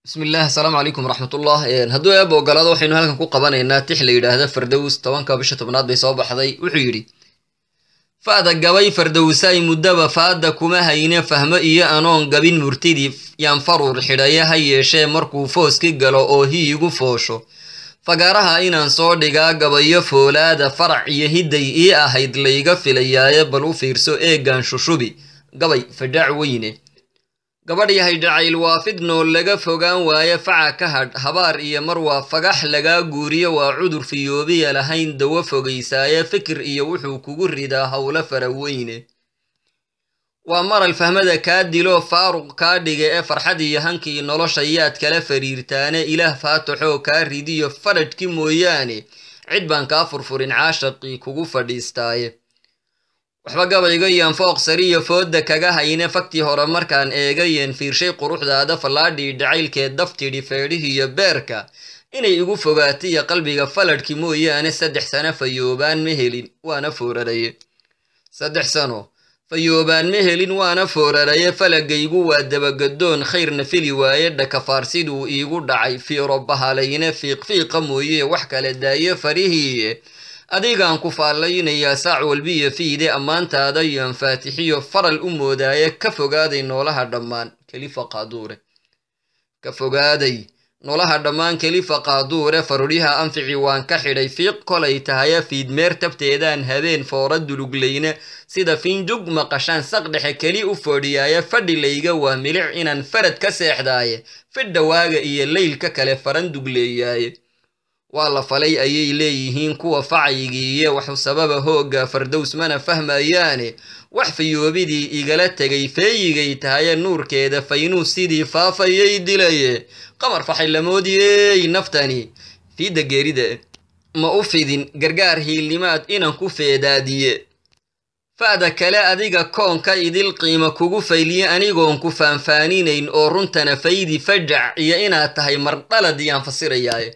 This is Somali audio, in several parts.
بسم الله السلام عليكم ورحمة الله هدو أبو قلادة وحينو هلكن كو قبانينا تحلي يدهده فردوس tobanka bisha tobnaad bay soo baxday wuxuu yiri faada gabay fardowsay mudaba faada kuma hayne fahmo iyo anoon gabin murtidi yaan faruur xidhaya ha yeeshee markuu fooski galo oo hiigu foosho fagaaraha inaan soo dhigaa gabayo foolaada farac iyo hiday ii ahayd layga filayaaye bal u fiirso eegaan shushubi gabay fadhac weyne gabadh yahay jacayl waafid nool laga fogaan waaye faca ka hadh habaar iyo marwaa fagax laga guuriyo waa cudur fiyoobiya lahayn dawo fogaysaaye fikir iyo wuxuu kugu ridaa hawla faraweyne waa maral fahmada kaa dilo faaruq kaa dhige ee farxad iyo hankii nolosha yaad kala fariirtaane ilaah faataxoo kaa ridiyo farajki mooyaane cid baan kaa furfurin caashaqii kugu fadhiistaaye waxba gabayga yaan fooq sariyo fooda kaga hayne faktii hore markaan eegayeen fiirshay quruxdaada fallaadhii jacaylkeed daftidhi feedhihiyo beerka inay igu fogaatiyo qalbiga faladhki mooyaane 3 sano fayoobaan ma helin waana fooraraye 3 sano fayoobaan ma helin waana fooraraye falagaygu waa dabagadoon khayrna fili waaye dhakafaarsiduu iigu dhacay fiiro bahalayne fiiqfiiqa mooye wax kale daaye farihii adigaan ku faalaynayaa saac walbiya fiide ammaantaada yaan faatixiyo faral u moodaaye ka fogaaday noolaha dhammaan kalifa qaaduure ka fogaaday noolaha dhammaan kalifa qaaduure faruriha anfici waan ka xidhay fiiq kolay tahay fiidmeer tabteedaan habeen foora dulugleyna sida fiinjug maqashaan saqdhexe kali u foodhiyaaya fadhilayga waa milic inaan farad ka seexdaaye fidhawaaga iyo leylka kale faran dugleeyaaye waa la falay ayay leeyihiin kuwa facaygiiye waxu sababa hooga fardows mana fahmayaane wax fiyoobidii igala tagay feeyigay tahay nuurkeeda faynuu sidii faafayay dilaye qamar faxilamoodiyay naftani fiida geerida ma u fidin gargaar hiilnimaad inaan ku feedaadiye faada kale adiga koonka idil qiimo kugu fayliye anigoon ku faanfaaninayn oo runtana faydi fajac iyo inaad tahay mardhalad yaan fasirayaaye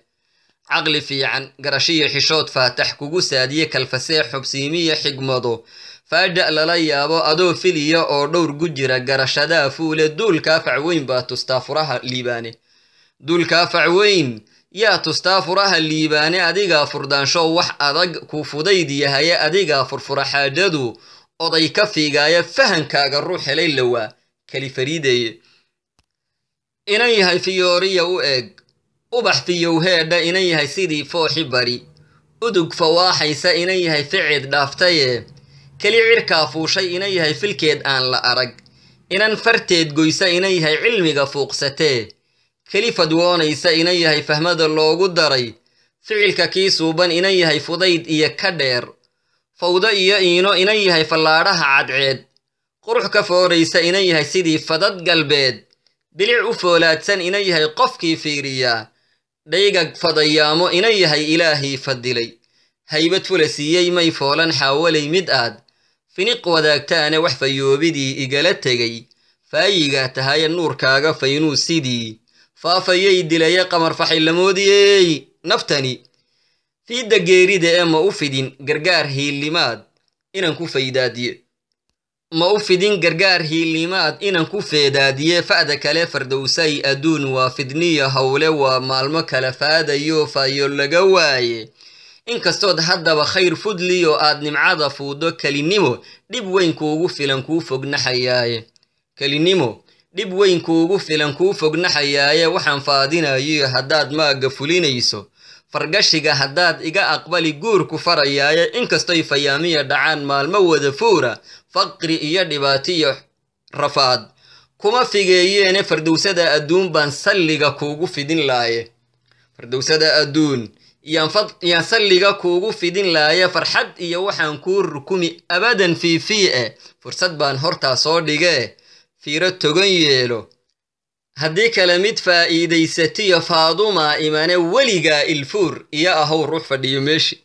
عقل في عن قرشية حشوت فاتح كوكو سادية كالفسيح حبسيمية حكمضو فاجأ للايابو أدو فيليا أو دور قجرة قرشدا فولة دول كافع وين با تستافرها الليباني دول كافع وين يا تستافرها الليباني أديقا فردان شو وح أدق كوفوديدي هيا أديقا فرفر حاجدو أضي كفي قايا فهن كاقا الروح ليلوا كالفريدي إني هاي فيوريا وإيق ubax fiyowheedha inay yahay sidii fooxi bari udug fawaaxaysa inay yahay ficid dhaaftaye kali cirkaa fuushay inay yahay filkeed aan la arag inan farteed goysa inay yahay cilmiga fuuqsatee kali fadwoonaysa inay yahay fahmada loogu daray ficilka kii suuban inay yahay fudayd iyo ka dheer fawdo iyo iino inay yahay fallaadhaha cadceed qurux ka fooraysa inay yahay sidii fadad galbeed bilic u foolaadsan inay yahay qofkii fiiriyaa dhayga fadayaamo inay yahay ilaahi fadilay haybad fulasiyay may foolan xawalay mid aad finiq wadaagtaane wax fayoobidii igala tegay faayiga tahay nuurkaaga faynuu sidii faafayay dilaya qamar faxilamoodiyay naftani fiida geerida ee ma u fidin gargaar hiilnimaad inaan ku faydaadiye ma u fidin gargaar hiilnimaad inaan ku feedaadiye faada kale fardowsay adduun waa fidniya hawle waa maalmo kala faadayo faayo laga waaye inkastood haddaba khayr fudliyo aad nimcada fuudo kalinimo dhib weyn kuugu filan kuu fognaxayaaye kalinimo dhib weyn kuugu filan kuu fognaxayaaye waxaan faadinayo haddaad maaga fulinayso fargashiga haddaad iga aqbali guur ku farayaaye inkastoy fayaamiya dhacaan maalmo wada fuura faqri iyo dhibaatiyo rafaad kuma figeeyeene fardowsada adduun baan salliga kuugu fidin laaye fardowsada adduun yaan salliga kuugu fidin laaye farxad iyo waxaan kuu rukumi abadan fiifii'e fursad baan hortaa soo dhigee fiiro togan yeelo haddii kale mid faa'iidaysatiyo faaduma imane weligaa ilfuur iyo ahow ruux fadhiyo meeshi